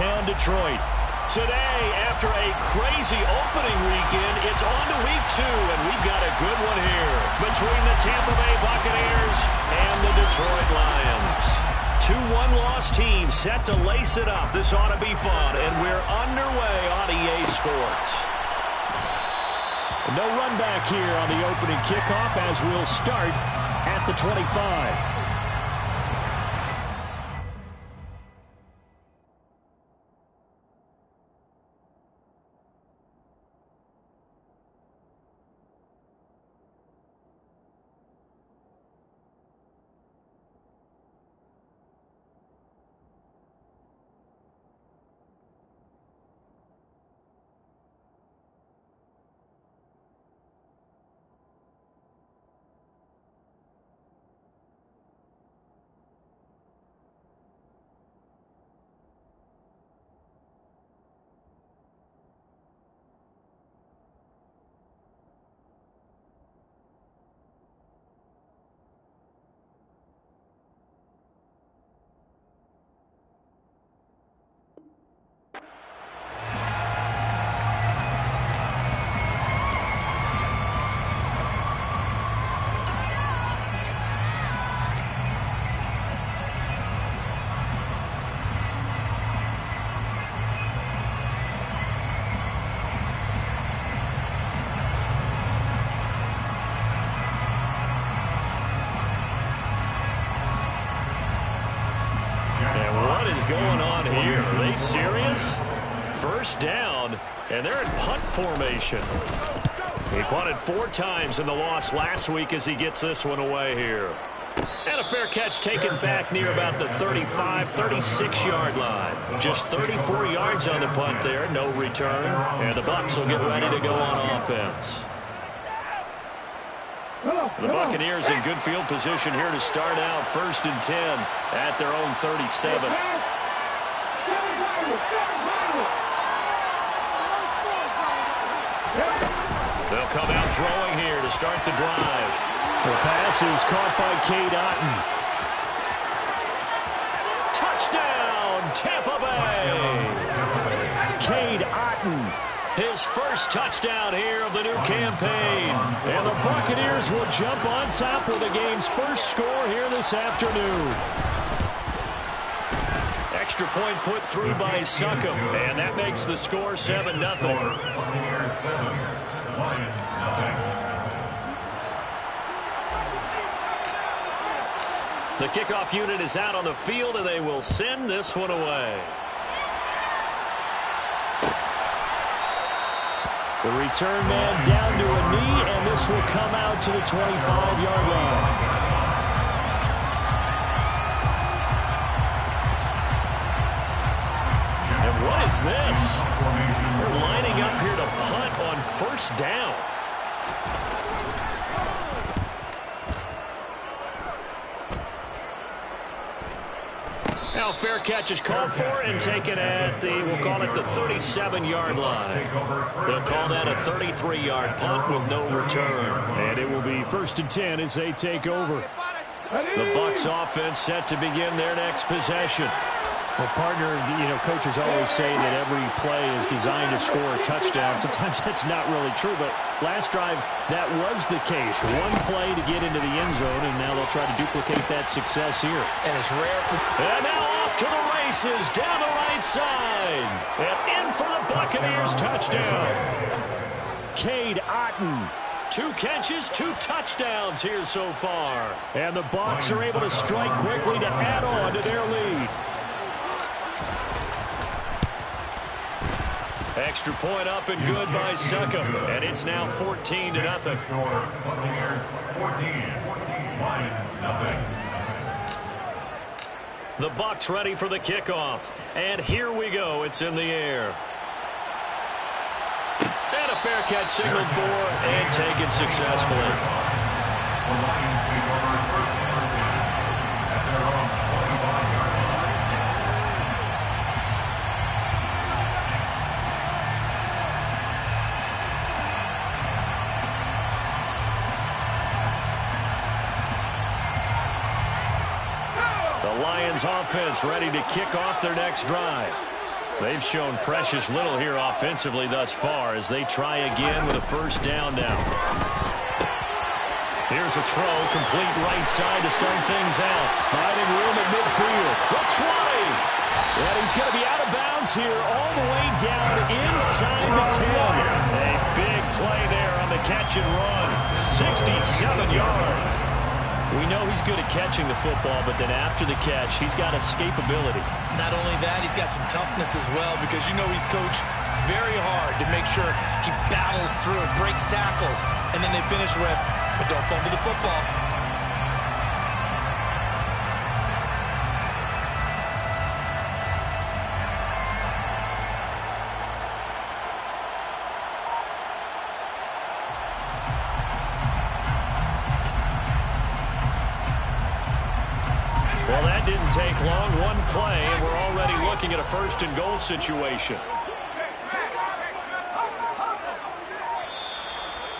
downtown Detroit. Today, after a crazy opening weekend, it's on to week 2, and we've got a good one here between the Tampa Bay Buccaneers and the Detroit Lions. 2 one-loss teams set to lace it up. This ought to be fun, and we're underway on EA Sports. No run back here on the opening kickoff as we'll start at the 25. Going on here? Are they serious? First down, and they're in punt formation. He punted 4 times in the loss last week as he gets this one away here. And a fair catch taken back near about the 35, 36-yard line. Just 34 yards on the punt there, no return. And the Bucs will get ready to go on offense. The Buccaneers in good field position here to start out 1st and 10 at their own 37. They'll come out throwing here to start the drive. The pass is caught by Cade Otton. Touchdown, Tampa Bay! Cade Otton, his first touchdown here of the new campaign. And the Buccaneers will jump on top with the game's first score here this afternoon. Extra point put through by Succop, and that makes the score 7-0. Buccaneers 7, Lions nothing. The kickoff unit is out on the field, and they will send this one away. The return man down to a knee, and this will come out to the 25-yard line. And what is this? They're lining up here to punt on 1st down. Now fair catch is called for and taken at the, we'll call it the 37-yard line. They'll call that a 33-yard punt with no return. And it will be 1st and 10 as they take over. The Bucs offense set to begin their next possession. Well, partner, coaches always say that every play is designed to score a touchdown. Sometimes that's not really true, but last drive, that was the case. One play to get into the end zone, and now they'll try to duplicate that success here. And it's rare. And now off to the races, down the right side. And in for the Buccaneers touchdown. Cade Otton. 2 catches, 2 touchdowns here so far. And the Bucs are able to strike quickly to add on to their lead. Extra point up and good by Succop. And it's now 14-0. Buccaneers 14, Lions nothing. The Bucs ready for the kickoff. And here we go. It's in the air. And a fair catch signaled for and taken successfully. The Lions take over 1st and 10 at their own 25-yard line. The Lions offense ready to kick off their next drive. They've shown precious little here offensively thus far as they try again with a first down now. Here's a throw, complete right side to start things out. Finding room at midfield. The try. And he's going to be out of bounds here all the way down inside the 10. A big play there on the catch and run. 67 yards. We know he's good at catching the football, but then after the catch, he's got escapability. Not only that, he's got some toughness as well because you know he's coached very hard to make sure he battles through, breaks tackles, and then they finish with, but don't fumble the football. Well, that didn't take long. One play, and we're already looking at a first and goal situation.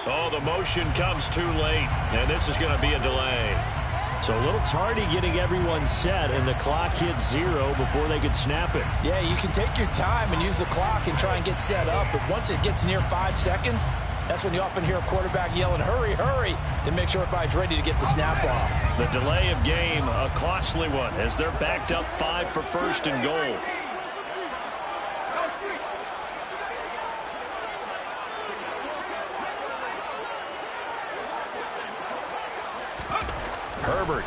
Oh, the motion comes too late, and this is going to be a delay. So a little tardy getting everyone set, and the clock hits 0 before they could snap it. Yeah, you can take your time and use the clock and try and get set up, but once it gets near 5 seconds, that's when you often hear a quarterback yelling, hurry, hurry, to make sure everybody's ready to get the snap off. The delay of game, a costly one, as they're backed up 5 for first and goal. Herbert.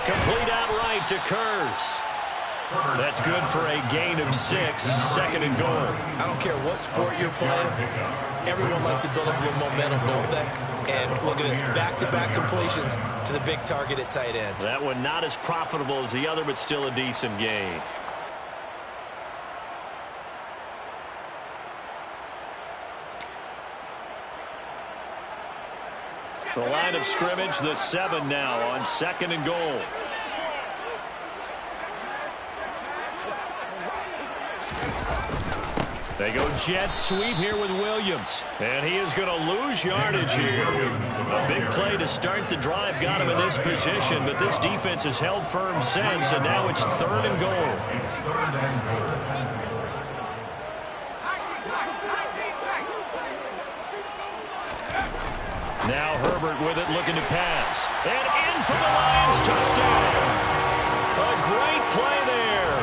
Complete outright to Kurz. That's good for a gain of 6, second and goal. I don't care what sport you're playing. Everyone likes to build up a little momentum, don't they? And look at this, back-to-back completions to the big target at tight end. That one not as profitable as the other, but still a decent gain. The line of scrimmage, the 7 now on second and goal. They go jet sweep here with Williams. And he is going to lose yardage here. A big play to start the drive got him in this position, but this defense has held firm since, and now it's third and goal. Now Herbert with it, looking to pass. And in for the Lions, touchdown. A great play there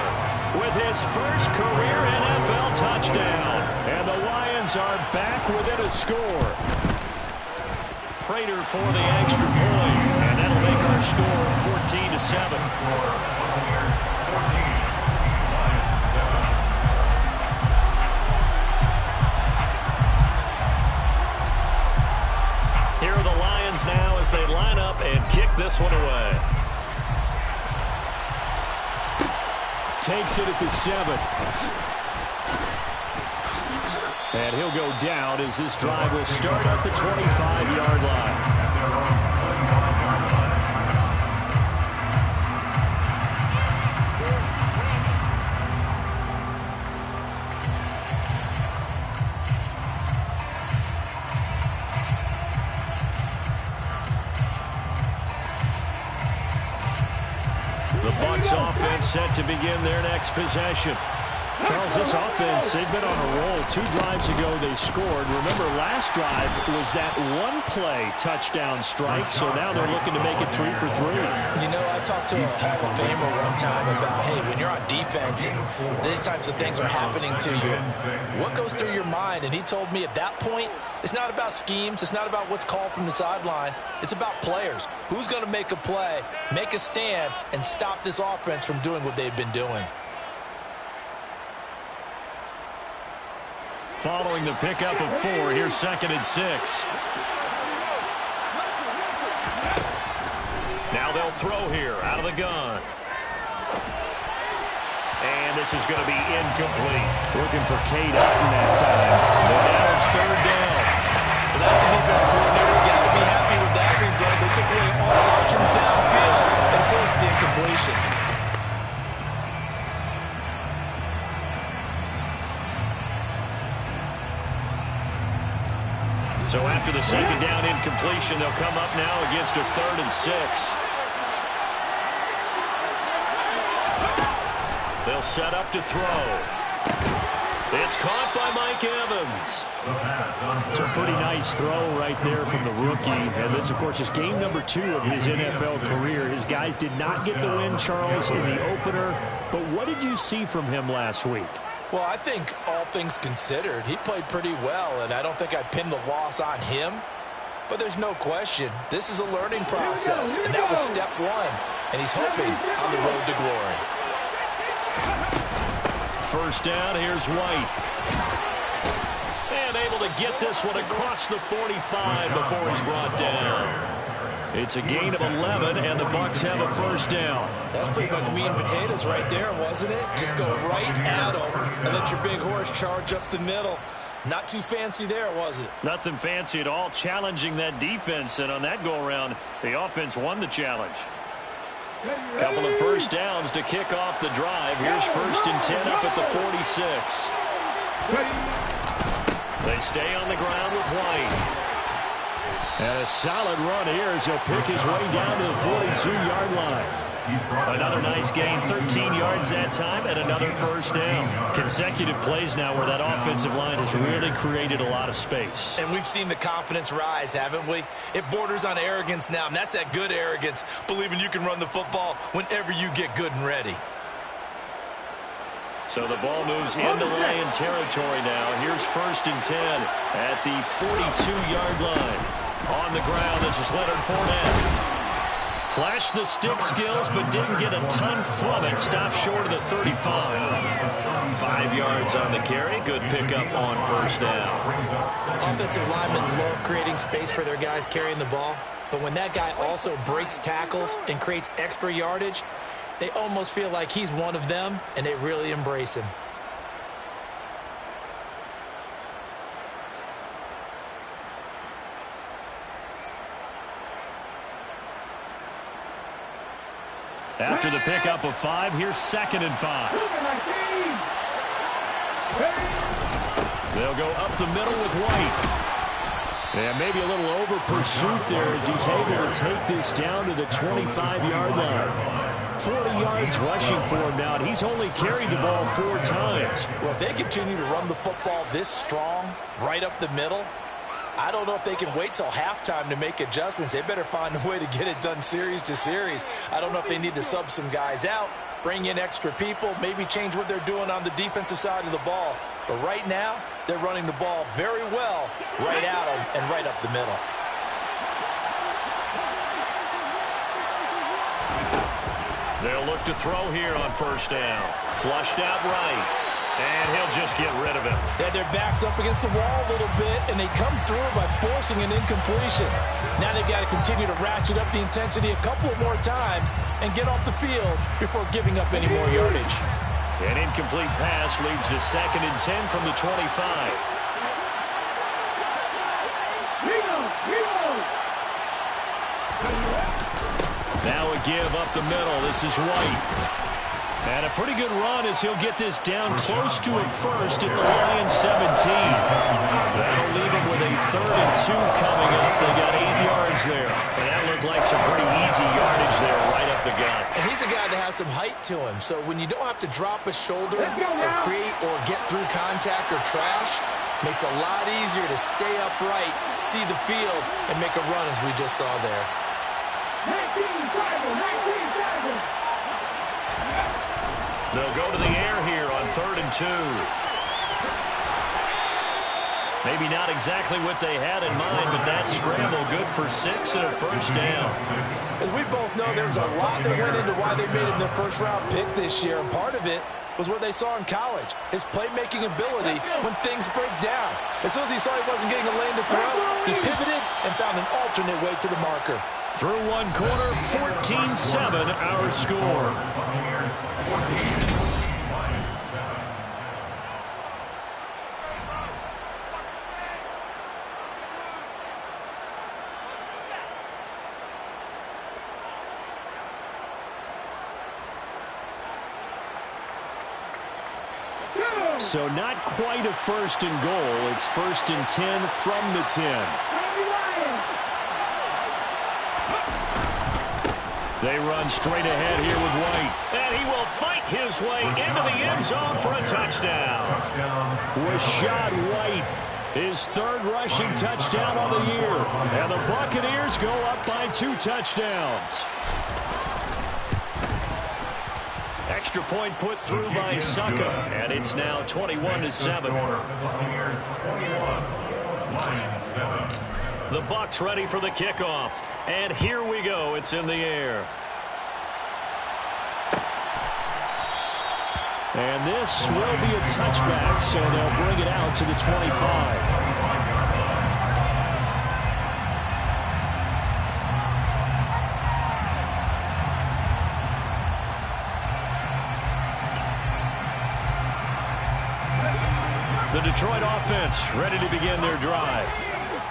with his first career NFL touchdown. And the Lions are back within a score. Prater for the extra point. And that'll make our score 14-7. Here are the Lions now as they line up and kick this one away. Takes it at the 7. And he'll go down as this drive will start at the 25-yard line. The Bucs offense set to begin their next possession. Charles, this offense, they've been on a roll. 2 drives ago they scored. Remember, last drive was that one-play touchdown strike, so now they're looking to make it 3 for 3. You know, I talked to a Hall of Famer one time about, hey, when you're on defense and these types of things are happening to you, what goes through your mind? And he told me at that point, it's not about schemes. It's not about what's called from the sideline. It's about players. Who's going to make a play, make a stand, and stop this offense from doing what they've been doing? Following the pickup of 4, here's second and 6. Now they'll throw here out of the gun. And this is going to be incomplete. Looking for Kate Otten that time. But now it's third down. Well, that's a defense coordinator's got to be happy with that result. They took away all options downfield and forced the incompletion. So after the second down incompletion, they'll come up now against a 3rd and 6. They'll set up to throw. It's caught by Mike Evans. It's a pretty nice throw right there from the rookie. And this, of course, is game number 2 of his NFL career. His guys did not get the win, Charles, in the opener. But what did you see from him last week? Well, I think all things considered, he played pretty well, and I don't think I'd pin the loss on him. But there's no question, this is a learning process, and that was step 1. And he's hoping on the road to glory. First down, here's White. And able to get this one across the 45 before he's brought down. It's a gain of 11, and the Bucs have a first down. That's pretty much meat and potatoes right there, wasn't it? Just go right at him and let your big horse charge up the middle. Not too fancy there, was it? Nothing fancy at all, challenging that defense, and on that go-around, the offense won the challenge. Couple of first downs to kick off the drive. Here's 1st and 10 up at the 46. They stay on the ground with White. And a solid run here as he'll pick his way down to the 42-yard line. Another nice gain, 13 yards that time, and another first down. Consecutive plays now where that offensive line has really created a lot of space. And we've seen the confidence rise, haven't we? It borders on arrogance now, and that's that good arrogance, believing you can run the football whenever you get good and ready. So the ball moves into Lion territory now. Here's 1st and 10 at the 42-yard line. On the ground, this is Leonard Fournette. Flashed the stick skills, but didn't get a ton from it. Stopped short of the 35. 5 yards on the carry. Good pickup on first down. Offensive linemen love creating space for their guys carrying the ball. But when that guy also breaks tackles and creates extra yardage, they almost feel like he's one of them, and they really embrace him. After the pickup of 5, here's 2nd and 5. They'll go up the middle with White. Yeah, maybe a little over pursuit there as he's able to take this down to the 25-yard line. 40 yards rushing for him now, and he's only carried the ball 4 times. Well, if they continue to run the football this strong, right up the middle, I don't know if they can wait till halftime to make adjustments. They better find a way to get it done series to series. I don't know if they need to sub some guys out, bring in extra people, maybe change what they're doing on the defensive side of the ball. But right now, they're running the ball very well right at them and right up the middle. They'll look to throw here on first down. Flushed out right. And he'll just get rid of it. Yeah, their back's up against the wall a little bit, and they come through by forcing an incompletion. Now they've got to continue to ratchet up the intensity a couple of more times and get off the field before giving up any more yardage. An incomplete pass leads to 2nd and 10 from the 25. Now a give up the middle. This is White. And a pretty good run as he'll get this down close to a first at the Lions 17. That'll leave him with a 3rd and 2 coming up. They got 8 yards there. And that looked like some pretty easy yardage there right up the gut. And he's a guy that has some height to him. So when you don't have to drop a shoulder or create or get through contact or trash, makes it a lot easier to stay upright, see the field, and make a run as we just saw there. They'll go to the air here on 3rd and 2. Maybe not exactly what they had in mind, but that scramble good for 6 and a first down. As we both know, there's a lot that went into why they made him their first-round pick this year, and part of it was what they saw in college, his playmaking ability when things break down. As soon as he saw he wasn't getting a lane to throw, he pivoted and found an alternate way to the marker. Through one quarter, 14-7 our score. So not quite a 1st and goal. It's 1st and 10 from the 10. They run straight ahead here with White. And he will fight his way into the end zone for a touchdown. Rashad White, his third rushing touchdown on the year. And the Buccaneers go up by 2 touchdowns. Extra point put through by Succa. And it's now 21-7. The Bucs ready for the kickoff. And here we go. It's in the air. And this will be a touchback, so they'll bring it out to the 25. The Detroit offense ready to begin their drive.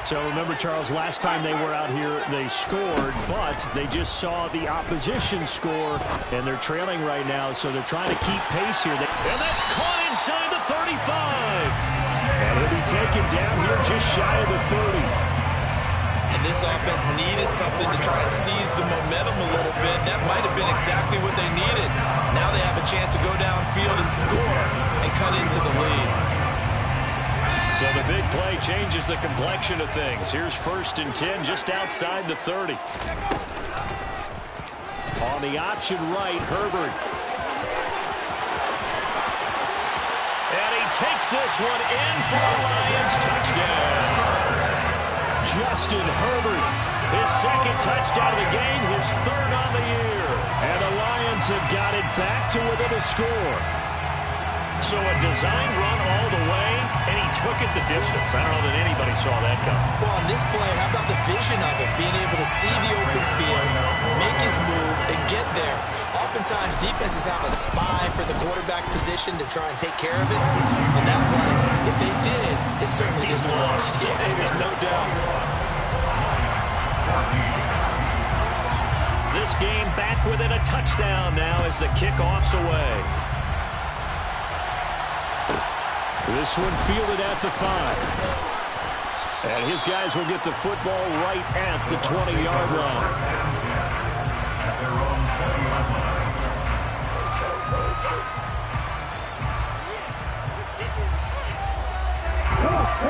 So remember, Charles, last time they were out here, they scored, but they just saw the opposition score, and they're trailing right now, so they're trying to keep pace here. And that's caught inside the 35. And he'll be taken down here just shy of the 30. And this offense needed something to try and seize the momentum a little bit. That might have been exactly what they needed. Now they have a chance to go downfield and score and cut into the lead. So the big play changes the complexion of things. Here's 1st and 10 just outside the 30. On the option right, Herbert. And he takes this one in for a Lions touchdown. Justin Herbert, his 2nd touchdown of the game, his 3rd on the year. And the Lions have got it back to within a score. So a design run all the way, and he took it the distance. I don't know that anybody saw that coming. Well, on this play, how about the vision of it? Being able to see the open field, make his move, and get there. Oftentimes, defenses have a spy for the quarterback position to try and take care of it. On that play, if they did, it certainly didn't work. Yeah, there's no doubt. This game back within a touchdown now as the kickoff's away. This one fielded at the 5. And his guys will get the football right at the 20-yard line.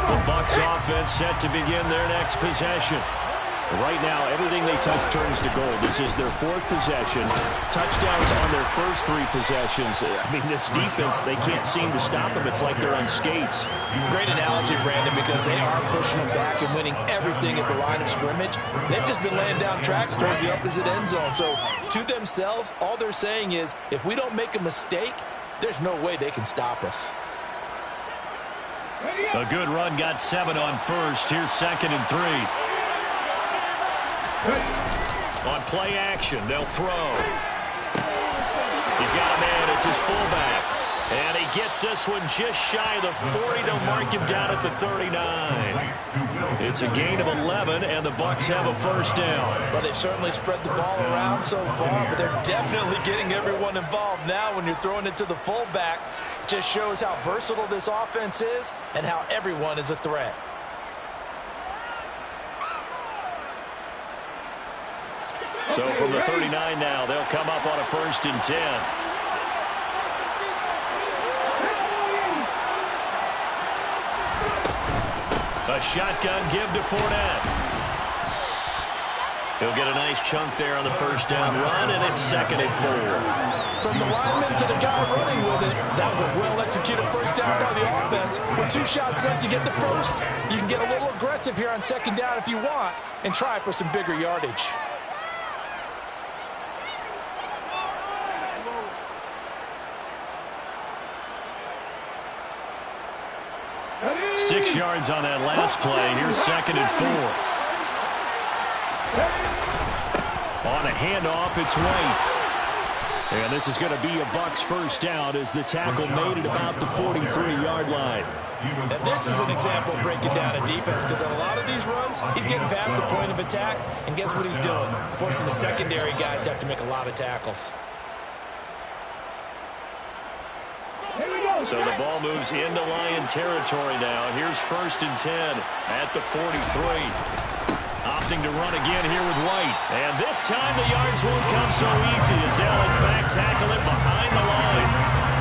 The Bucs offense set to begin their next possession. Right now, everything they touch turns to gold. This is their 4th possession. Touchdowns on their first 3 possessions. I mean, this defense, they can't seem to stop them. It's like they're on skates. Great analogy, Brandon, because they are pushing them back and winning everything at the line of scrimmage. They've just been laying down tracks towards the opposite end zone. So, to themselves, all they're saying is, if we don't make a mistake, there's no way they can stop us. A good run got 7 on first. Here's 2nd and 3. On play action, they'll throw. He's got a man. It's his fullback. And he gets this one just shy of the 40 to mark him down at the 39. It's a gain of 11, and the Bucs have a 1st down. Well, they've certainly spread the ball around so far, but they're definitely getting everyone involved now when you're throwing it to the fullback. Just shows how versatile this offense is and how everyone is a threat. So from the 39 now, they'll come up on a 1st and 10. A shotgun give to Fournette. He'll get a nice chunk there on the 1st down run, and it's 2nd and 4. From the lineman to the guy running with it, that was a well-executed 1st down by the offense. With 2 shots left to get the 1st, you can get a little aggressive here on 2nd down if you want and try for some bigger yardage. Six yards on that last play. Here's 2nd and 4. On a handoff, it's White. And this is going to be a Bucs 1st down as the tackle made at about the 43-yard line. And this is an example of breaking down a defense, because on a lot of these runs, he's getting past the point of attack, and guess what he's doing? Forcing the secondary guys to have to make a lot of tackles. So the ball moves into Lion territory now. Here's 1st and 10 at the 43. Opting to run again here with White. And this time the yards won't come so easy as they'll, in fact, tackle it behind the line.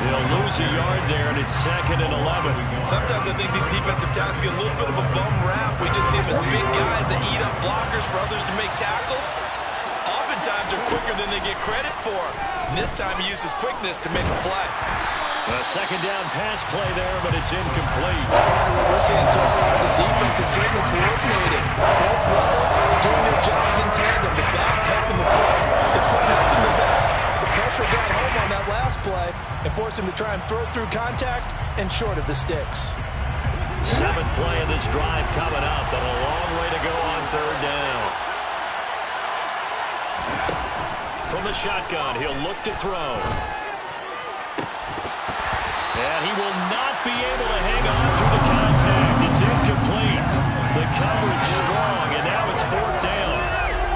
They'll lose a yard there, and it's 2nd and 11. Sometimes I think these defensive tackles get a little bit of a bum rap. We just see them as big guys that eat up blockers for others to make tackles. Oftentimes they're quicker than they get credit for. And this time he uses quickness to make a play. A 2nd down pass play there, but it's incomplete. What we're seeing so far is the defense is certainly coordinated. Both levels doing their jobs in tandem. The back helping the front, the front helping the back. The pressure got home on that last play and forced him to try and throw through contact and short of the sticks. 7th play of this drive coming up, but a long way to go on 3rd down. From the shotgun, he'll look to throw. And he will not be able to hang on through the contact. It's incomplete. The coverage strong, and now it's 4th down.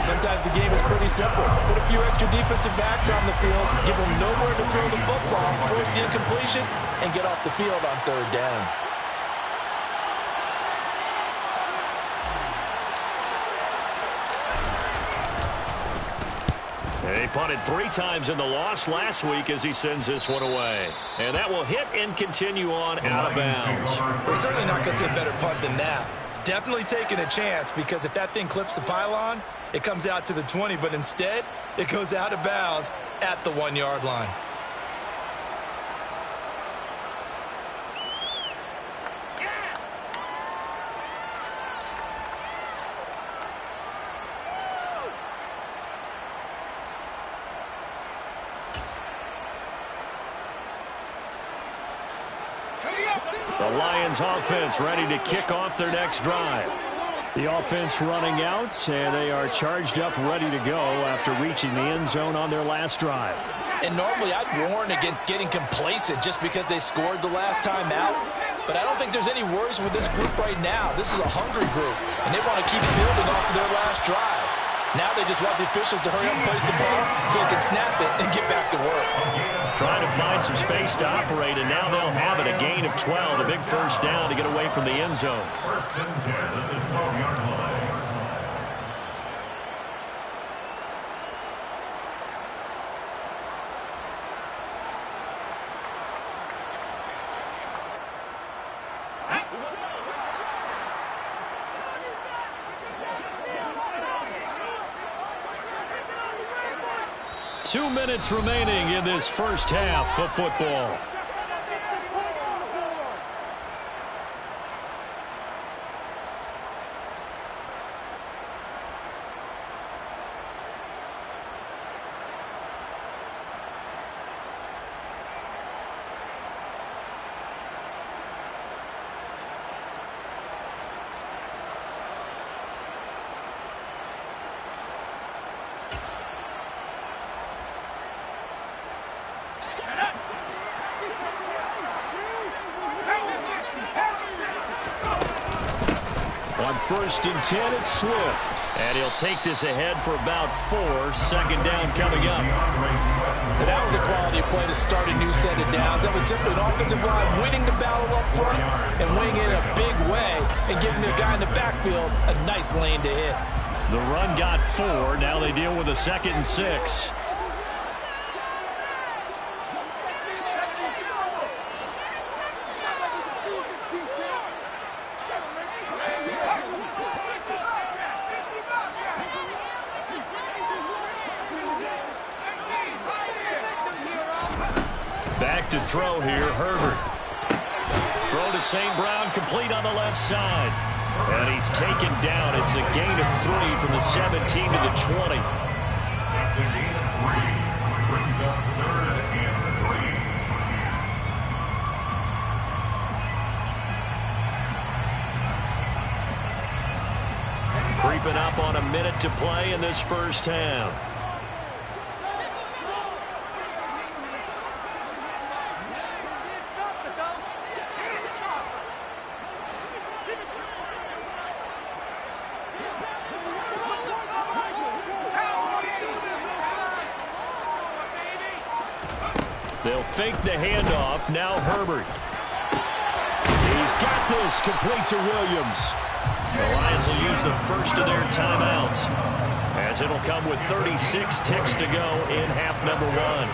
Sometimes the game is pretty simple. Put a few extra defensive backs on the field, give them nowhere to throw the football, force the incompletion, and get off the field on 3rd down. He punted 3 times in the loss last week as he sends this one away. And that will hit and continue on out of bounds. We're certainly not going to see a better punt than that. Definitely taking a chance, because if that thing clips the pylon, it comes out to the 20, but instead it goes out of bounds at the 1-yard line. The Lions offense ready to kick off their next drive. The offense running out, and they are charged up, ready to go after reaching the end zone on their last drive. And normally I'd warn against getting complacent just because they scored the last time out. But I don't think there's any worries with this group right now. This is a hungry group, and they want to keep building off of their last drive. Now they just want the officials to hurry up and place the ball so they can snap it and get back to work. Trying to find some space to operate, and now they'll have it, a gain of 12, a big 1st down to get away from the end zone. 1st and 10 at the 12-yard line. Two minutes remaining in this first half of football. On 1st and 10, it's Swift. And he'll take this ahead for about 4. 2nd down coming up. And that was a quality play to start a new set of downs. That was simply an offensive line winning the battle up front and winning it in a big way and giving the guy in the backfield a nice lane to hit. The run got 4. Now they deal with a 2nd and 6. Back to throw here, Herbert. Throw to St. Brown, complete on the left side. And he's taken down. It's a gain of 3 from the 17 to the 20. That's a gain of 3. Brings up 3rd and 3. Creeping up on a minute to play in this first half. They'll fake the handoff. Now Herbert. He's got this complete to Williams. The Lions will use the first of their timeouts, as it'll come with 36 ticks to go in half number one.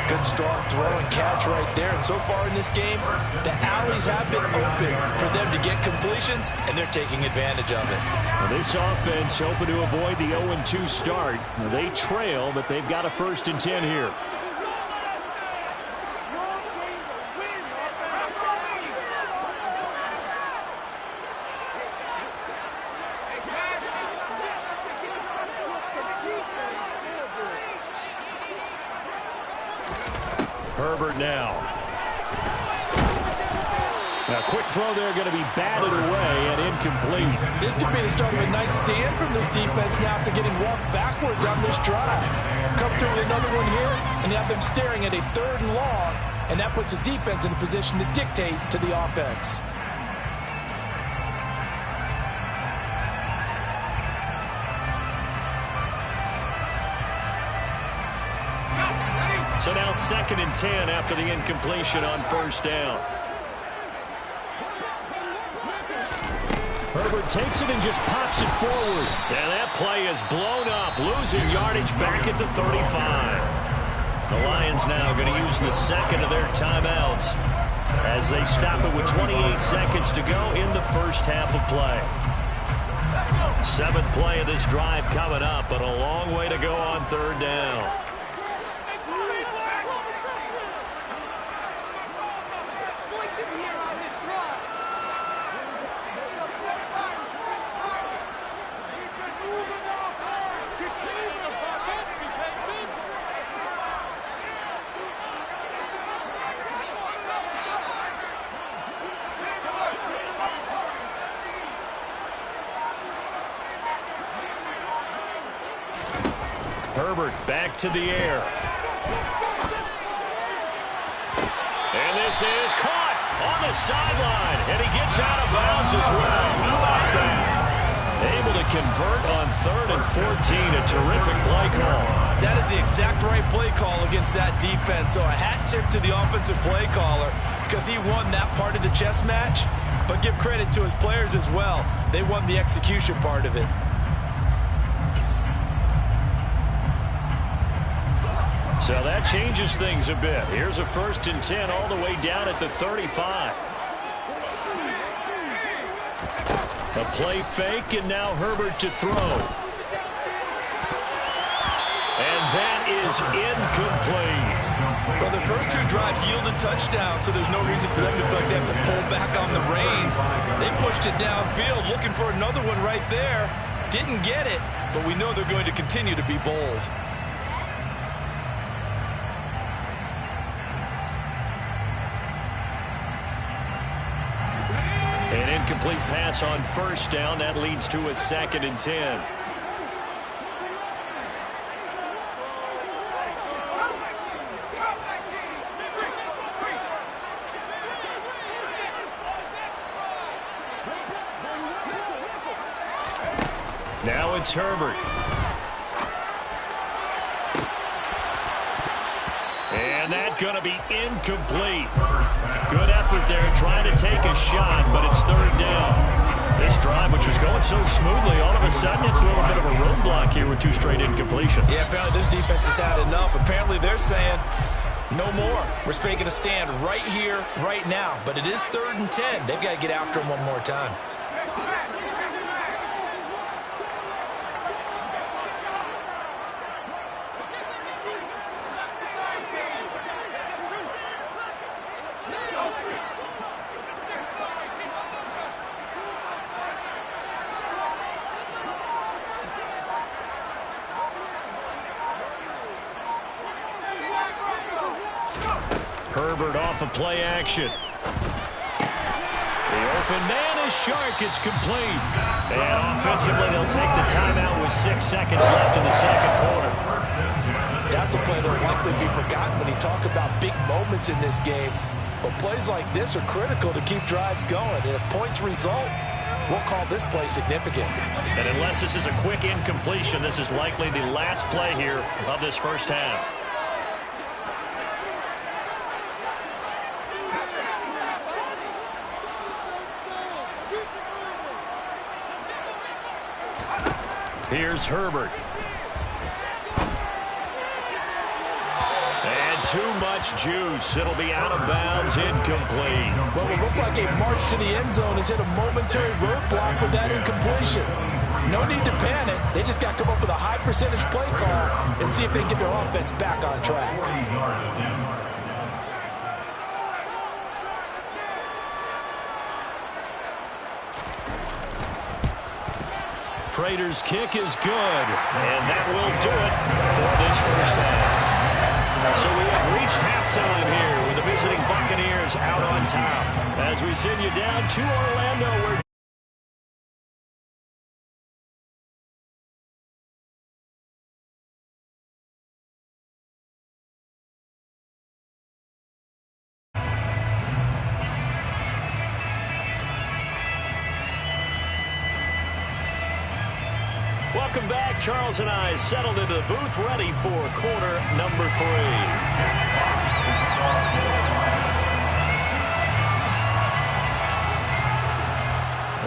Good strong throw and catch right there. And so far in this game, the alleys have been open for them to get completions, and they're taking advantage of it. Well, this offense hoping to avoid the 0-2 start. They trail, but they've got a 1st and 10 here. Herbert now. A quick throw there, going to be batted away and incomplete. This could be the start of a nice stand from this defense now after getting walked backwards on this drive. Come through with another one here, and you have them staring at a 3rd and long, and that puts the defense in a position to dictate to the offense. So now 2nd and 10 after the incompletion on 1st down. Herbert takes it and just pops it forward. And that play is blown up, losing yardage back at the 35. The Lions now going to use the 2nd of their timeouts as they stop it with 28 seconds to go in the 1st half of play. 7th play of this drive coming up, but a long way to go on 3rd down. Herbert back to the air. And this is caught on the sideline. And he gets out of bounds as well. How about that? Able to convert on 3rd and 14. A terrific play call. That is the exact right play call against that defense. So a hat tip to the offensive play caller because he won that part of the chess match. But give credit to his players as well. They won the execution part of it. So that changes things a bit. Here's a 1st and 10 all the way down at the 35. A play fake, and now Herbert to throw. And that is incomplete. Well, the first 2 drives yielded touchdowns, so there's no reason for them to feel like they have to pull back on the reins. They pushed it downfield, looking for another one right there. Didn't get it, but we know they're going to continue to be bold. An incomplete pass on 1st down. That leads to a 2nd and 10. Now it's Herbert. And that's going to be incomplete. Good effort there trying to take a shot, but it's 3rd down. This drive, which was going so smoothly, all of a sudden it's a little bit of a roadblock here with 2 straight incompletions. Yeah, apparently this defense has had enough. Apparently they're saying, no more. We're making a stand right here, right now. But it is 3rd and 10. They've got to get after him one more time. Herbert off of play action. The open man is Shark. It's complete. And offensively, they'll take the timeout with 6 seconds left in the 2nd quarter. That's a play that will likely be forgotten when you talk about big moments in this game. But plays like this are critical to keep drives going. And if points result, we'll call this play significant. And unless this is a quick incompletion, this is likely the last play here of this 1st half. Here's Herbert. And too much juice. It'll be out of bounds, incomplete. Well, it looked like a march to the end zone has hit a momentary roadblock with that incompletion. No need to panic. They just got to come up with a high percentage play call and see if they can get their offense back on track. Prater's kick is good, and that will do it for this first half. So we have reached halftime here with the visiting Buccaneers out on top. As we send you down to Orlando, where welcome back. Charles and I settled into the booth, ready for quarter number 3.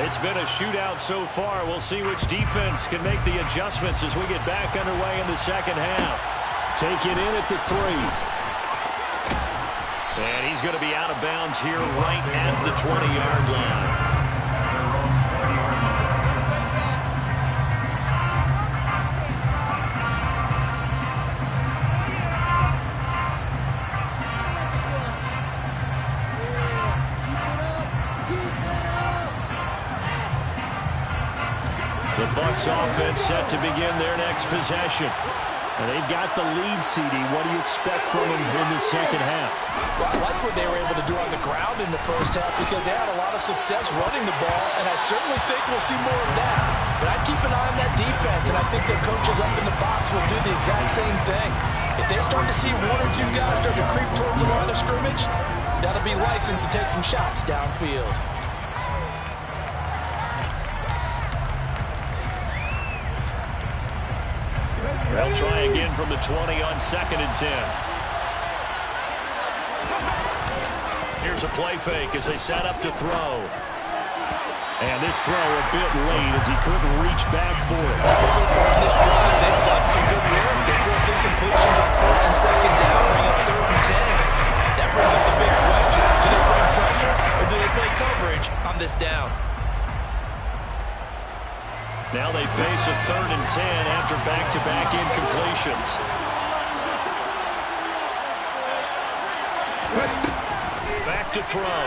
It's been a shootout so far. We'll see which defense can make the adjustments as we get back underway in the second half. Take it in at the 3. And he's going to be out of bounds here right at the 20-yard line. The Bucs offense set to begin their next possession. And they've got the lead, CD. What do you expect from them in the second half? Well, I like what they were able to do on the ground in the first half because they had a lot of success running the ball, and I certainly think we'll see more of that. But I'd keep an eye on that defense, and I think their coaches up in the box will do the exact same thing. If they start to see 1 or 2 guys start to creep towards the line of scrimmage, that'll be license to take some shots downfield. They'll try again from the 20 on 2nd and 10. Here's a play fake as they set up to throw. And this throw a bit late as he couldn't reach back for it. So far in this drive, they've done some good work. They forced incompletions on 1st and 2nd down, bring up 3rd and 10. That brings up the big question. Do they bring pressure or do they play coverage on this down? Now they face a 3rd and 10 after back-to-back incompletions. Back to throw.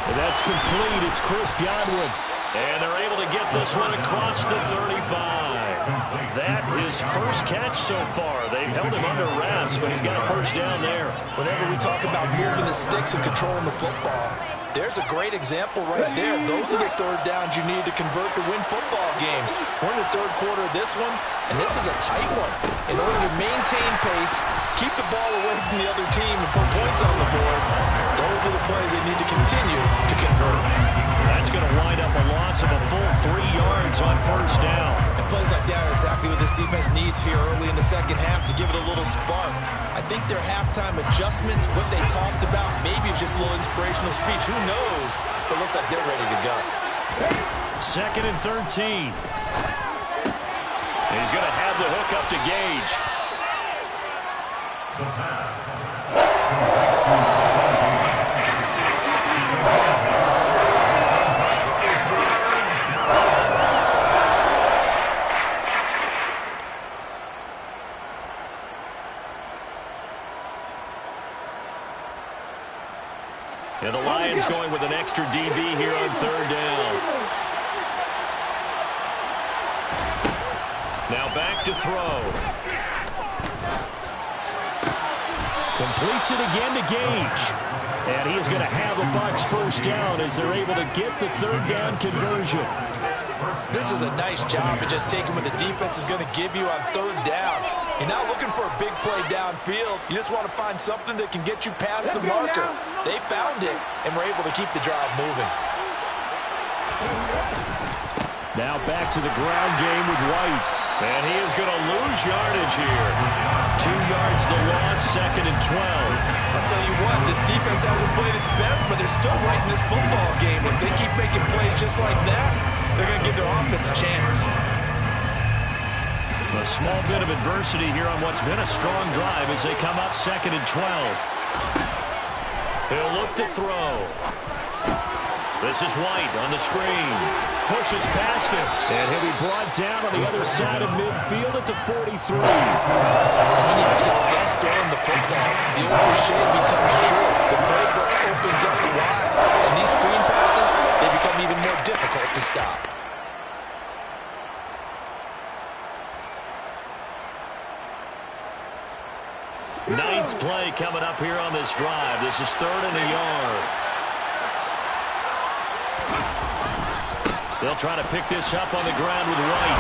And that's complete. It's Chris Godwin. And they're able to get this one across the 35. That is first catch so far. They've held him under wraps, but he's got a first down there. Whenever we talk about moving the sticks and controlling the football, there's a great example right there. Those are the 3rd downs you need to convert to win football games. We're in the 3rd quarter of this one, and this is a tight one. In order to maintain pace, keep the ball away from the other team, and put points on the board, those are the plays they need to continue to convert. That's going to wind up a loss of a full 3 yards on first down. And plays like that are exactly what this defense needs here early in the second half to give it a little spark. I think their halftime adjustments, what they talked about, maybe it was just a little inspirational speech. Who knows? But it looks like they're ready to go. 2nd and 13. He's going to have the hook up to Gage. The pass. And the Lions going with an extra DB here on 3rd down. Now back to throw. Completes it again to Gage. And he is going to have the Bucs first down as they're able to get the 3rd down conversion. This is a nice job of just taking what the defense is going to give you on 3rd down. You're not looking for a big play downfield. You just want to find something that can get you past the marker. They found it and were able to keep the drive moving. Now back to the ground game with White. And he is going to lose yardage here. 2 yards the loss, 2nd and 12. I'll tell you what, this defense hasn't played its best, but they're still right in this football game. If they keep making plays just like that, they're going to give their offense a chance. A small bit of adversity here on what's been a strong drive as they come up 2nd and 12. He'll look to throw. This is White on the screen. Pushes past him. And he'll be brought down on the other side of midfield at the 43. When you have success throwing the football, the old cliche becomes true. The playbook opens up wide. And these screen passes, they become even more difficult to stop. Ninth play coming up here on this drive. This is 3rd and a yard. They'll try to pick this up on the ground with White.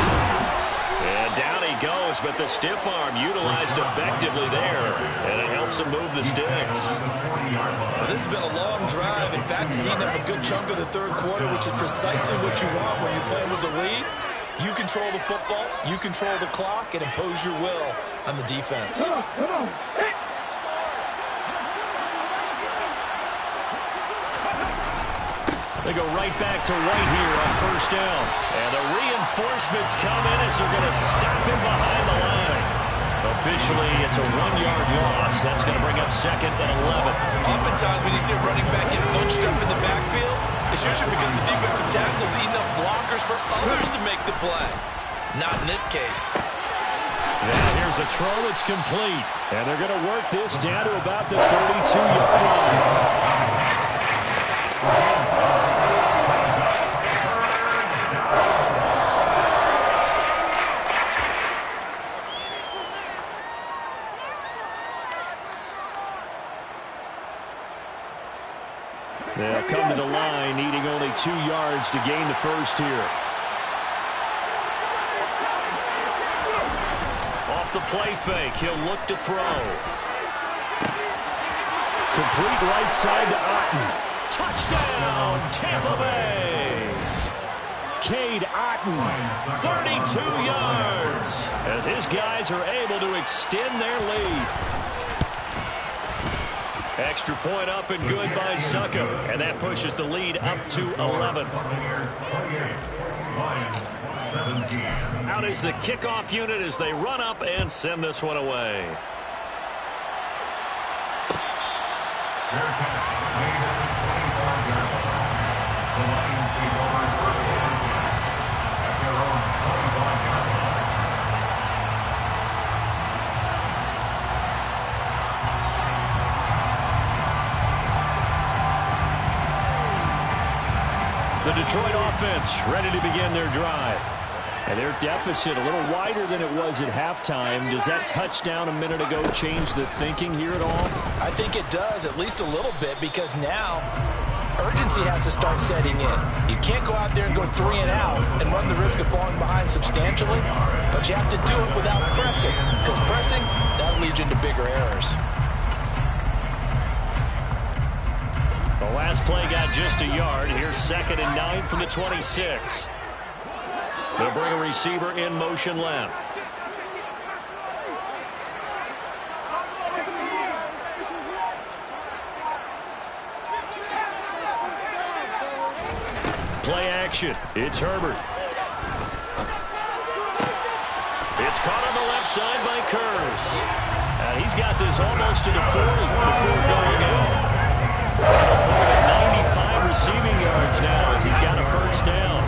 And down he goes, but the stiff arm utilized effectively there. And it helps him move the sticks. Well, this has been a long drive. In fact, it's eaten up a good chunk of the 3rd quarter, which is precisely what you want when you're playing with the lead. You control the football, you control the clock, and impose your will on the defense. They go right back to White here on 1st down. And the reinforcements come in as they're going to stop him behind the line. Officially, it's a 1-yard loss. That's going to bring up 2nd and 11. Oftentimes, when you see a running back get bunched up in the backfield, it's usually because the defensive tackle's eating up blockers for others to make the play. Not in this case. And here's a throw that's complete. And they're going to work this down to about the 32-yard line. They'll come to the line, needing only 2 yards to gain the first here. Off the play fake, he'll look to throw. Complete right side to Otten. Touchdown, Tampa Bay! Cade Otten, 32 yards, as his guys are able to extend their lead. Extra point up and good by Succo. And that pushes the lead up to 11. Out is the kickoff unit as they run up and send this one away. Their catch made at the 25-yard line. The Lions take over 1st and 10 at their own 25-yard line. The Detroit offense ready to begin their drive. And their deficit a little wider than it was at halftime. Does that touchdown a minute ago change the thinking here at all? I think it does, at least a little bit, because now urgency has to start setting in. You can't go out there and go 3 and out and run the risk of falling behind substantially, but you have to do it without pressing, because pressing, that leads you into bigger errors. The last play got just a yard. Here's 2nd and 9 from the 26. They'll bring a receiver in motion left. Play action. It's Herbert. It's caught on the left side by Kurz. He's got this almost to the 40 before going out. At 95 receiving yards now as he's got a 1st down.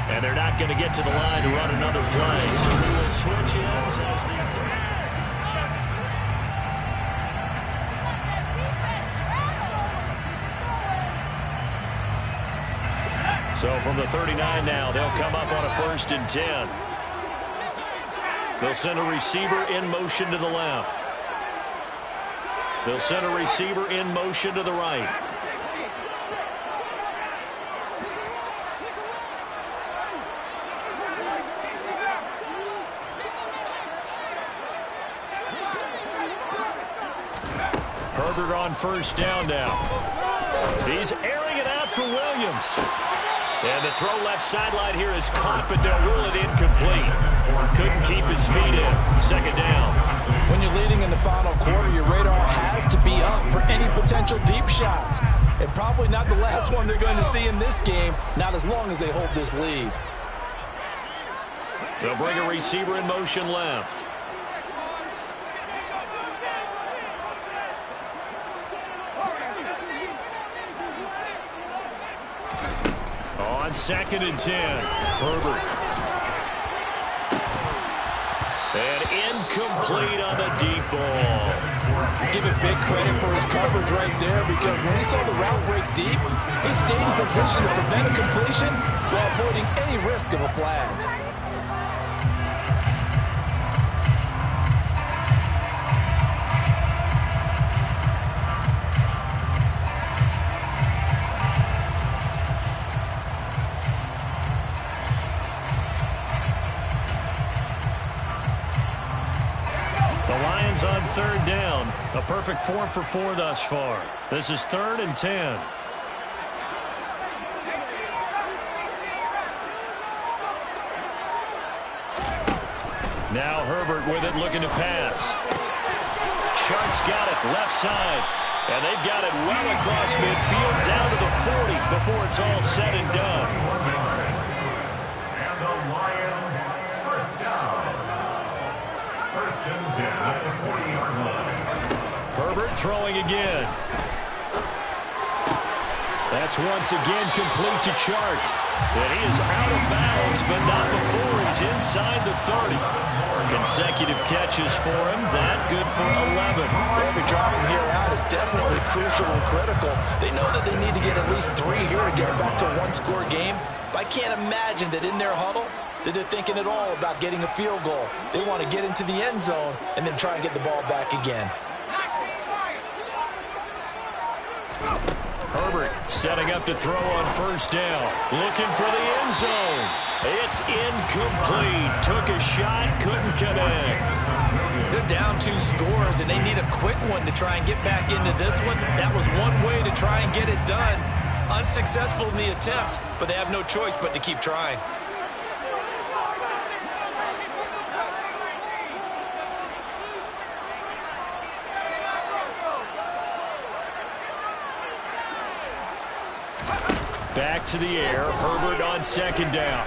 And they're not going to get to the line to run another play. So we will switch ends as the So from the 39 now, they'll come up on a 1st and 10. They'll send a receiver in motion to the left. They'll send a receiver in motion to the right. Herbert on 1st down now. He's airing it out for Williams. And the throw left sideline here is caught, but they'll rule it incomplete. Couldn't keep his feet in. Second down. When you're leading in the final quarter, your radar has to be up for any potential deep shots. And probably not the last one they're going to see in this game, not as long as they hold this lead. They'll bring a receiver in motion left. On 2nd and 10, Herbert. And incomplete on the deep ball. Give it big credit for his coverage right there, because when he saw the route break deep, he stayed in position to prevent a completion while avoiding any risk of a flag. On 3rd down, a perfect 4 for 4 thus far. This is 3rd and 10. Now Herbert with it, looking to pass. Sharks got it left side, and they've got it well across midfield down to the 40 before it's all said and done. And the Lions first down. 1st and 10 at the 40-yard line. Herbert throwing again. That's once again complete to Chark. And he is out of bounds, but not before he's inside the 30. Consecutive catches for him. That good for 11. Every drive from here out is definitely crucial and critical. They know that they need to get at least 3 here to get it back to a one-score game. But I can't imagine that in their huddle that they're thinking at all about getting a field goal. They want to get into the end zone and then try and get the ball back again. Herbert setting up to throw on 1st down. Looking for the end zone. It's incomplete. Took a shot, couldn't connect. They're down 2 scores, and they need a quick one to try and get back into this one. That was one way to try and get it done. Unsuccessful in the attempt, but they have no choice but to keep trying. Back to the air. Herbert on 2nd down.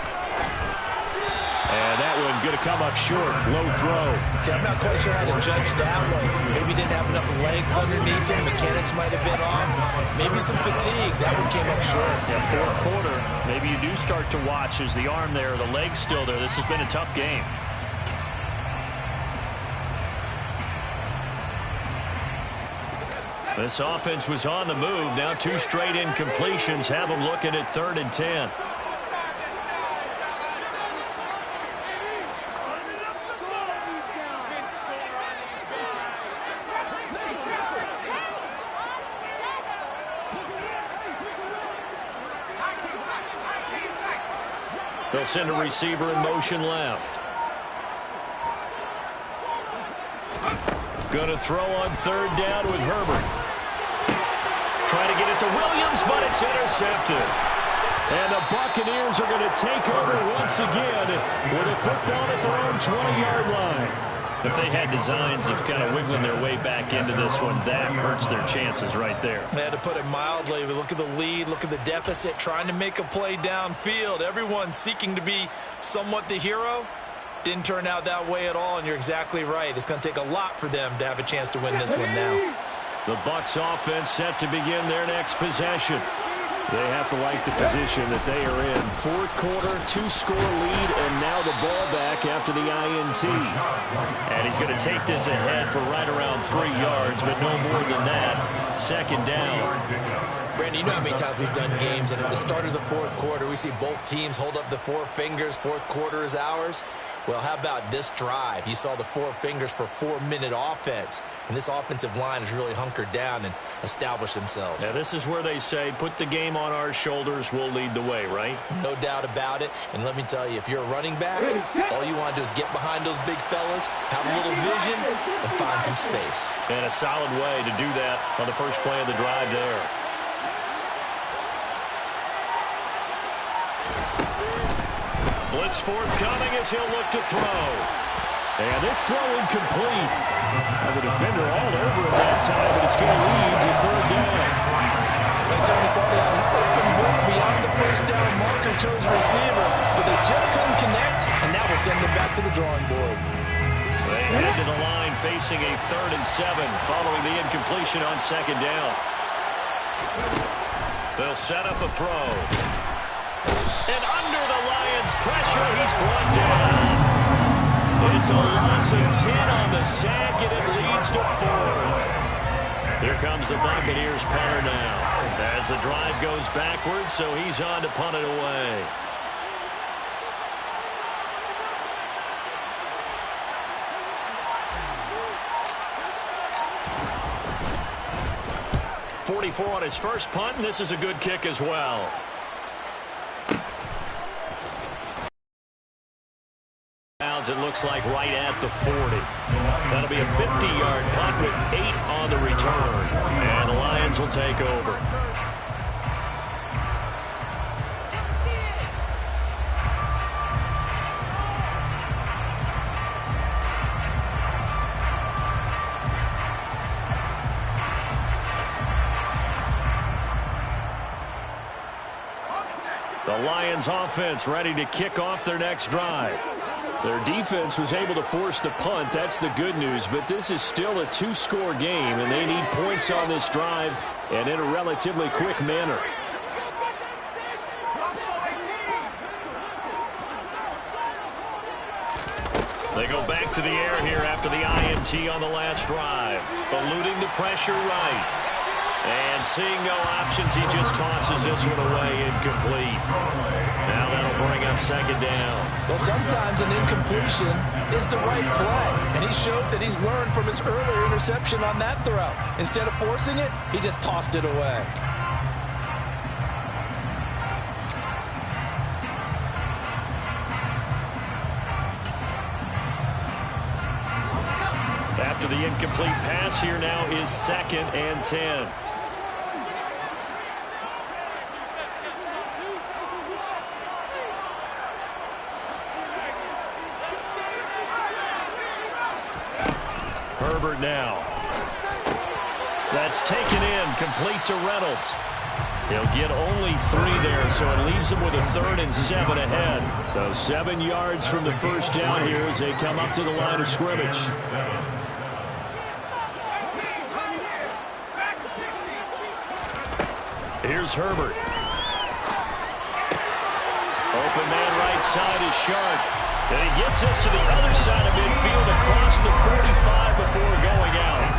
And that one going to come up short. Low throw. See, I'm not quite sure how to judge that one. Maybe didn't have enough legs underneath him. Mechanics might have been off. Maybe some fatigue. That one came up short. Yeah, 4th quarter. Maybe you do start to watch as the arm there, the leg's still there. This has been a tough game. This offense was on the move. Now 2 straight incompletions have them looking at 3rd and 10. They'll send a receiver in motion left. Going to throw on 3rd down with Herbert. Trying to get it to Williams, but it's intercepted. And the Buccaneers are going to take over once again with a football at their own 20-yard line. If they had designs of kind of wiggling their way back into this one, that hurts their chances right there. They had to put it mildly. We look at the lead, look at the deficit, trying to make a play downfield. Everyone seeking to be somewhat the hero. Didn't turn out that way at all, and you're exactly right. It's going to take a lot for them to have a chance to win this one now. The Bucs offense set to begin their next possession. They have to like the position that they are in. 4th quarter, 2-score lead, and now the ball back after the INT. And he's going to take this ahead for right around 3 yards, but no more than that. 2nd down. Brandon, you know how many times we've done games, and at the start of the 4th quarter, we see both teams hold up the 4 fingers. 4th quarter is ours. Well, how about this drive? You saw the 4 fingers for 4-minute offense, and this offensive line has really hunkered down and established themselves. Now, this is where they say, put the game on our shoulders, we'll lead the way, right? No doubt about it. And let me tell you, if you're a running back, all you want to do is get behind those big fellas, have a little vision, and find some space. And a solid way to do that on the first play of the drive there. What's forthcoming as he'll look to throw. And this throw incomplete. Now the defender all over him that time, but it's going to lead to third down. They certainly thought they could move beyond the first down marker to his receiver, but they just couldn't connect, and that will send them back to the drawing board. They head to the line facing a 3rd and 7 following the incompletion on 2nd down. They'll set up a throw. And under the Lions' pressure, he's brought down. It's a loss of 10 on the sack, and it leads to 4th. Here comes the Buccaneers punter now. As the drive goes backwards, so he's on to punt it away. .44 on his first punt, and this is a good kick as well. It looks like right at the 40. That'll be a 50-yard punt with 8 on the return. And the Lions will take over. The Lions offense ready to kick off their next drive. Their defense was able to force the punt. That's the good news. But this is still a 2-score game, and they need points on this drive and in a relatively quick manner. They go back to the air here after the INT on the last drive. Eluding the pressure right. And seeing no options, he just tosses this one away incomplete. Now that'll bring up 2nd down. Well, sometimes an incompletion is the right play, and he showed that he's learned from his earlier interception on that throw. Instead of forcing it, he just tossed it away. After the incomplete pass, here now is 2nd and 10. Herbert now. That's taken in, complete to Reynolds. He'll get only 3 there, so it leaves him with a 3rd and 7 ahead. So 7 yards from the first down here as they come up to the line of scrimmage. Here's Herbert. Open man right side is Sharp. And he gets us to the other side of midfield across the 45 before going out.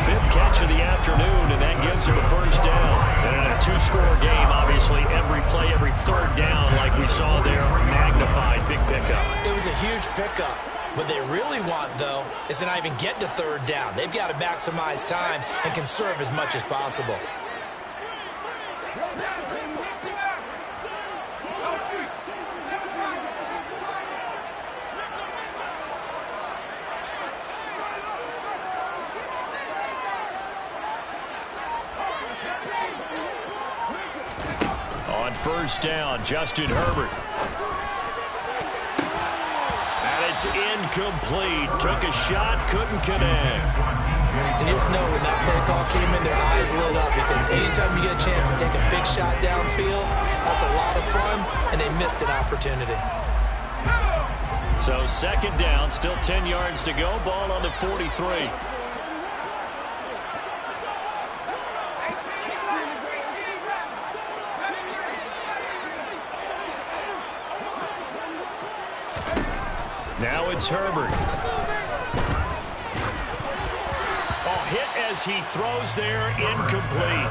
5th catch of the afternoon, and that gives him a first down. And in a 2-score game, obviously, every play, every 3rd down, like we saw there, magnified. Big pickup. It was a huge pickup. What they really want, though, is to not even get to 3rd down. They've got to maximize time and conserve as much as possible. On first down, Justin Herbert. And it's incomplete. Took a shot, couldn't connect. And you just know when that play call came in, their eyes lit up, because anytime you get a chance to take a big shot downfield, that's a lot of fun, and they missed an opportunity. So 2nd down, still 10 yards to go. Ball on the 43. Now it's Herbert. Hit as he throws there, incomplete.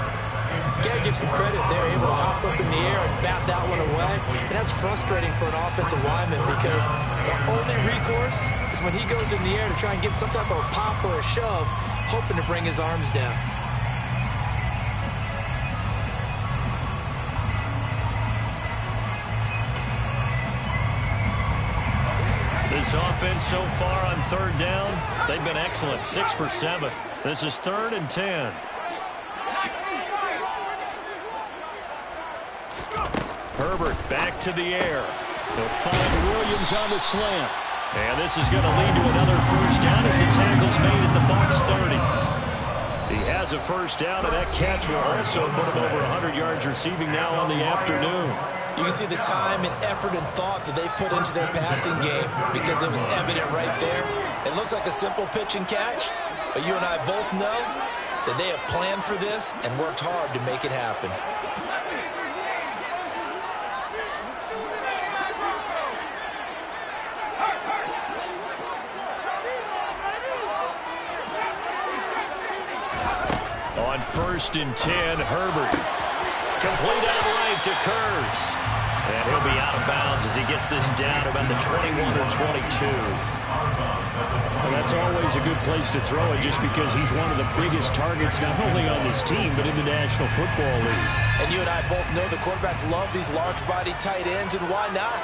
You got to give some credit there, able to hop up in the air and bat that one away. And that's frustrating for an offensive lineman, because the only recourse is when he goes in the air to try and get some type of a pop or a shove, hoping to bring his arms down. This offense so far on 3rd down, they've been excellent. 6 for 7. This is 3rd and 10. Herbert back to the air. They'll find Williams on the slant. And this is going to lead to another first down as the tackle's made at the Bucs 30. He has a first down, and that catch will also put him over 100 yards receiving now on the afternoon. You can see the time and effort and thought that they put into their passing game because it was evident right there. It looks like a simple pitch and catch, but you and I both know that they have planned for this and worked hard to make it happen. On 1st and 10, Herbert. Complete outright to Kurz. And he'll be out of bounds as he gets this down about the 21 or 22. Well, that's always a good place to throw it just because he's one of the biggest targets not only on this team but in the National Football League. And you and I both know the quarterbacks love these large-body tight ends, and why not?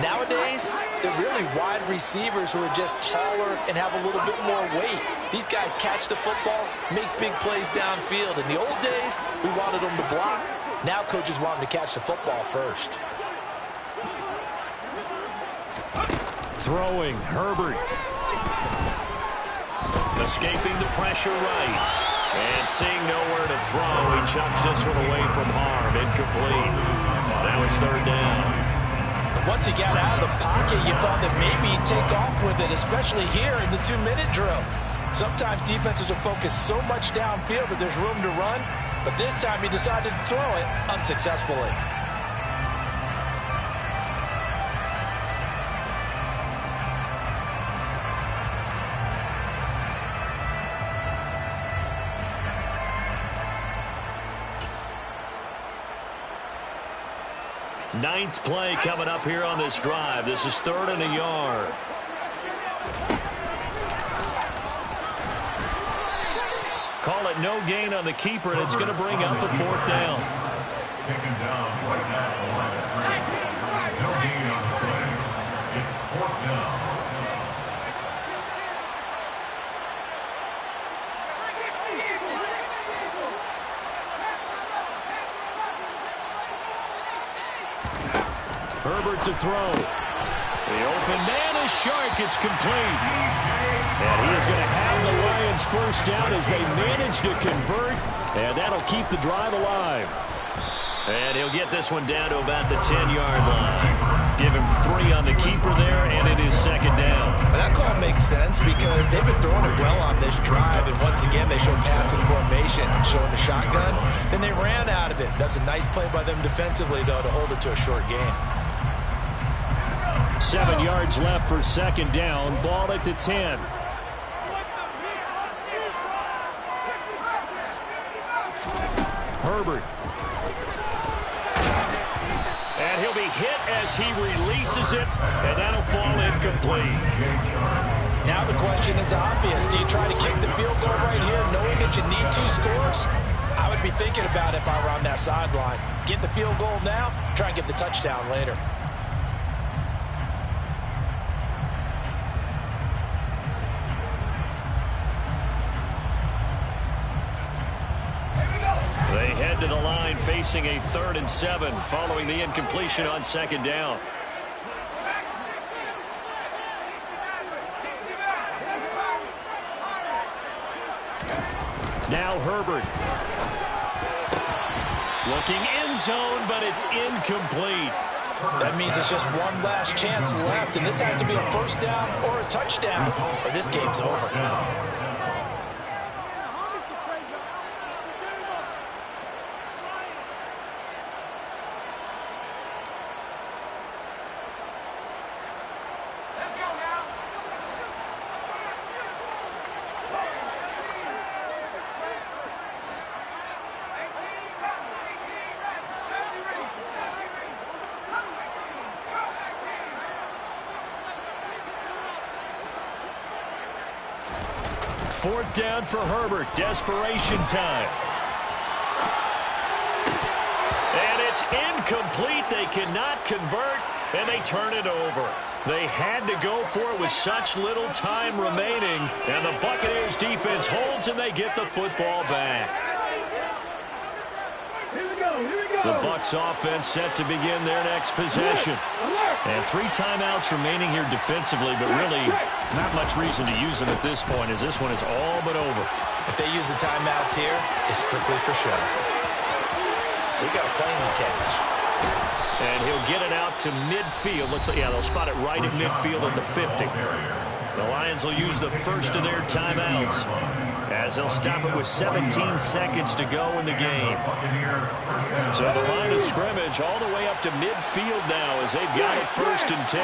Nowadays, they're really wide receivers who are just taller and have a little bit more weight. These guys catch the football, make big plays downfield. In the old days, we wanted them to block. Now coaches want them to catch the football first. Throwing, Herbert. Escaping the pressure right. And seeing nowhere to throw, he chucks this one away from harm. Incomplete. Now it's 3rd down. And once he got out of the pocket, you thought that maybe he'd take off with it, especially here in the 2-minute drill. Sometimes defenses are focused so much downfield that there's room to run, but this time he decided to throw it unsuccessfully. Ninth play coming up here on this drive. This is 3rd and a yard. Call it no gain on the keeper, and it's going to bring up a 4th down. Taken down right now at the line of scrimmage. No gain on the play. It's 4th down. Herbert to throw. The open man is Shark. It's complete. And he is going to have the Lions first down as they manage to convert, and that'll keep the drive alive. And he'll get this one down to about the 10-yard line. Give him 3 on the keeper there, and it is 2nd down. And that call makes sense because they've been throwing it well on this drive, and once again they show passing formation, showing the shotgun. Then they ran out of it. That's a nice play by them defensively, though, to hold it to a short game. 7 yards left for 2nd down. Ball at the 10. Herbert. And he'll be hit as he releases it, and that'll fall incomplete. Now the question is obvious. Do you try to kick the field goal right here knowing that you need 2 scores? I would be thinking about it if I were on that sideline. Get the field goal now, try and get the touchdown later. They head to the line facing a 3rd and 7 following the incompletion on 2nd down. Now Herbert. Looking end zone, but it's incomplete. That means it's just one last chance left, and this has to be a first down or a touchdown, or this game's over. Fourth down for Herbert. Desperation time. And it's incomplete. They cannot convert, and they turn it over. They had to go for it with such little time remaining, and the Buccaneers defense holds, and they get the football back. Here we go. The Bucs offense set to begin their next possession. And 3 timeouts remaining here defensively, but really not much reason to use them at this point, as this one is all but over. If they use the timeouts here, it's strictly for show. We got a plane to catch. And he'll get it out to midfield. Looks like, yeah, they'll spot it right at midfield at the 50. The Lions will use the first of their timeouts, as they'll stop it with 17 seconds to go in the game. So the line of scrimmage all the way up to midfield now, as they've got it 1st and 10.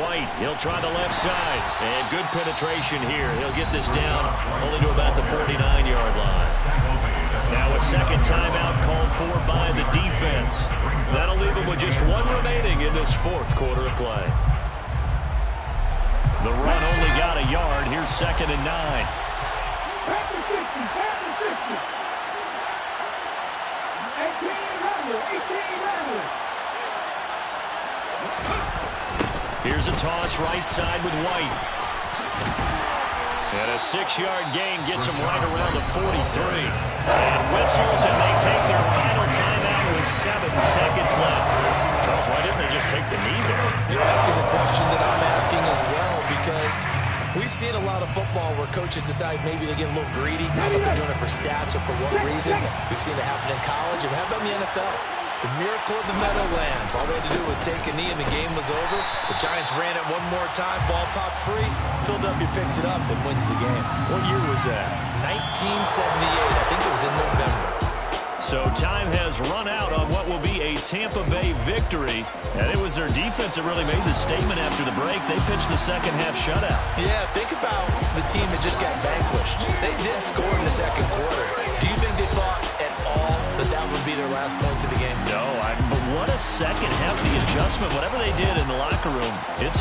White, he'll try the left side. And good penetration here. He'll get this down only to about the 49-yard line. Now a second timeout called for by the defense. That'll leave them with just 1 remaining in this 4th quarter of play. The run only got a yard. Here's 2nd and 9. Here's a toss right side with White. And a 6-yard gain gets him right around the 43. And whistles, and they take their final timeout with 7 seconds left. Charles, why didn't they just take the knee there? You're asking the question that I'm asking as well, because we've seen a lot of football where coaches decide maybe they get a little greedy. I don't know if they're doing it for stats or for what reason. We've seen it happen in college, and how about in the NFL? The miracle of the Meadowlands. All they had to do was take a knee and the game was over. The Giants ran it one more time. Ball popped free. Philadelphia picks it up and wins the game. What year was that? 1978. I think it was in November. So time has run out on what will be a Tampa Bay victory. And it was their defense that really made the statement after the break. They pitched the second half shutout. Yeah, think about the team that just got vanquished. They did score in the 2nd quarter. Do you think they thought at all that that would be their last points of the game? No, but what a second half, the adjustment, whatever they did in the locker room, it's